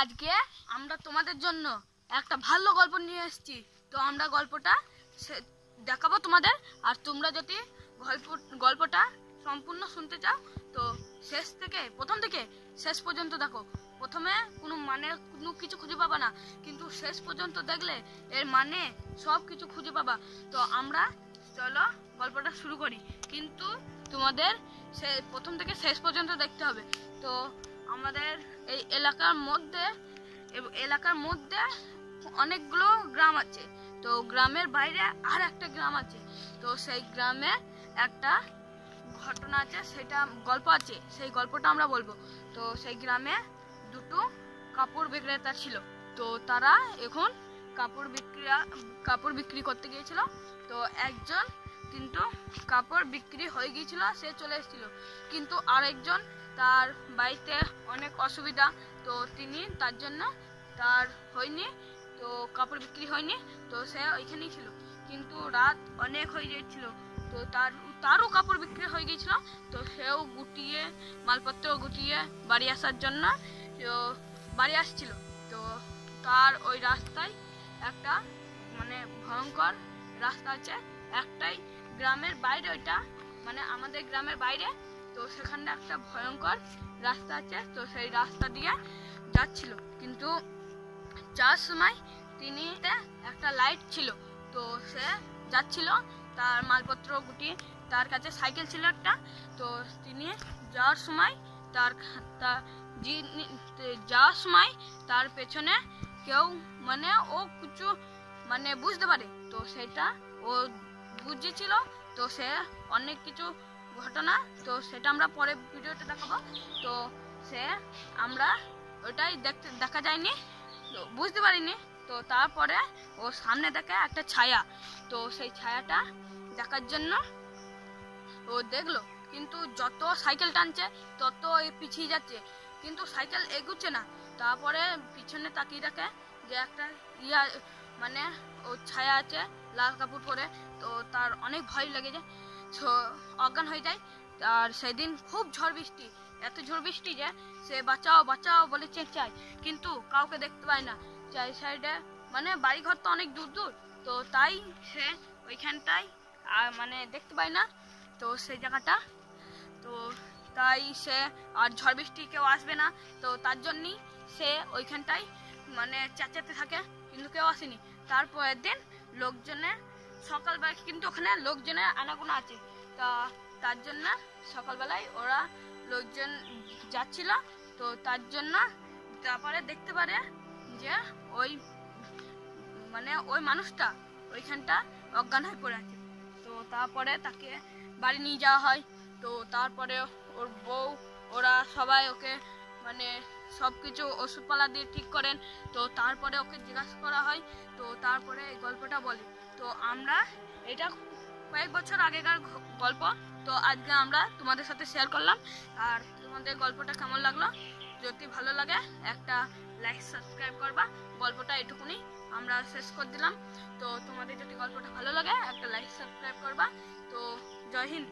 আজকে আমরা তোমাদের জন্য একটা ভালো গল্প নিয়ে এসেছি। তো আমরা গল্পটা দেখাবো তোমাদের, আর তোমরা যদি গল্পটা সম্পূর্ণ শুনতে চাও তো প্রথম থেকে শেষ পর্যন্ত দেখো। প্রথমে কোনো কিছু খুঁজে পাবা না, কিন্তু শেষ পর্যন্ত দেখলে এর মানে সব কিছু খুঁজে পাবা। তো আমরা চলো গল্পটা শুরু করি, কিন্তু তোমাদের প্রথম থেকে শেষ পর্যন্ত দেখতে হবে। তো আমাদের এই এলাকার মধ্যে অনেকগুলো গ্রাম আছে। তো গ্রামের বাইরে আর একটা গ্রাম আছে। তো সেই গ্রামে একটা ঘটনা আছে, সেটা গল্প আছে, সেই গল্পটা আমরা বলবো। তো সেই গ্রামে দুটো কাপড় বিক্রেতা ছিল। তো তারা এখন কাপড় বিক্রি করতে গিয়েছিল। তো একজন কিন্তু কাপড় বিক্রি হয়ে গিয়েছিল, সে চলে এসেছিল, কিন্তু আরেকজন তার বাড়িতে অনেক অসুবিধা, তো তার জন্য তার হয়নি, তো কাপড় বিক্রি হয়নি। তো সে ওইখানেই ছিল, কিন্তু রাত অনেক হয়ে গিয়েছিল। তো তারও কাপড় বিক্রি হয়ে গিয়েছিল। তো সেও মালপত্র গুটিয়ে বাড়ি আসার জন্য বাড়ি আসছিল। তো তার ওই রাস্তায় একটা ভয়ঙ্কর রাস্তা আছে, একটাই গ্রামের বাইরে, ওইটা আমাদের গ্রামের বাইরে। তো সেখানে একটা ভয়ঙ্কর রাস্তা আছে। তো সেই রাস্তা দিয়ে যাচ্ছিল, কিন্তু যাওয়ার সময় একটা লাইট ছিল। তো সে যাচ্ছিল, তার মালপত্র গুটিয়ে, তার কাছে সাইকেল ছিল একটা। তো তিনি যাওয়ার সময় তার পেছনে কেউ ও কিছু বুঝতে পারে। তো সেটা ও বুঝেছিল। তো সে অনেক কিছু ঘটনা, তো সেটা আমরা পরে ভিডিওতে দেখাবো। তো আমরা ওটাই দেখা যায়নি, তো বুঝতে পারিনি। তো তারপরে ও সামনে দেখে একটা ছায়া। তো সেই ছায়াটা দেখার জন্য ও দেখলো, কিন্তু যত সাইকেল টানছে তত পিছিয়ে যাচ্ছে, কিন্তু সাইকেল এগুচ্ছে না। তারপরে পিছনে তাকিয়ে দেখে যে একটা ও ছায়া আছে লাল কাপড় পরে। তো তার অনেক ভয় লেগে যায়, অজ্ঞান হয়ে যায়। আর সেদিন খুব ঝড় বৃষ্টি, এত ঝড় বৃষ্টি যে সে বাঁচাও বাঁচাও বলে চেঁচায়, কিন্তু কাউকে দেখতে পায় না। চাই সাইডে বাড়িঘর তো অনেক দূর দূর, তো তাই সে ওইখানটায় দেখতে পায় না। তো সেই জায়গাটা, তো তাই সে আর ঝড় বৃষ্টি কেউ আসবে না, তো তার জন্যই সে ওইখানটায় চেঁচাতে থাকে, কিন্তু কেউ আসেনি। তারপরের দিন সকালবেলা, কিন্তু ওখানে লোকজনের আনাগোনা আছে। তার জন্য সকালবেলায় ওরা লোকজন যাচ্ছিল। তো তার জন্য তারপরে দেখতে পারে যে ওই মানুষটা ওইখানটা অজ্ঞান হয়ে পড়ে আছে। তো তারপরে তাকে বাড়ি নিয়ে যাওয়া হয়। তো তারপরে ওর বউ, ওরা সবাই ওকে সবকিছু ওষুধপালা দিয়ে ঠিক করেন। তো তারপরে ওকে জিজ্ঞাসা করা হয়। তো তারপরে এই গল্পটা বলে। তো এটা কয়েক বছর আগেকার গল্প। তো আজকে আমরা তোমাদের সাথে শেয়ার করলাম। আর তোমাদের গল্পটা কেমন লাগলো, যদি ভালো লাগে একটা লাইক সাবস্ক্রাইব করবা। গল্পটা এটুকুনি আমরা শেষ করে দিলাম। তো তোমাদের যদি গল্পটা ভালো লাগে একটা লাইক সাবস্ক্রাইব করবা। তো জয় হিন্দ।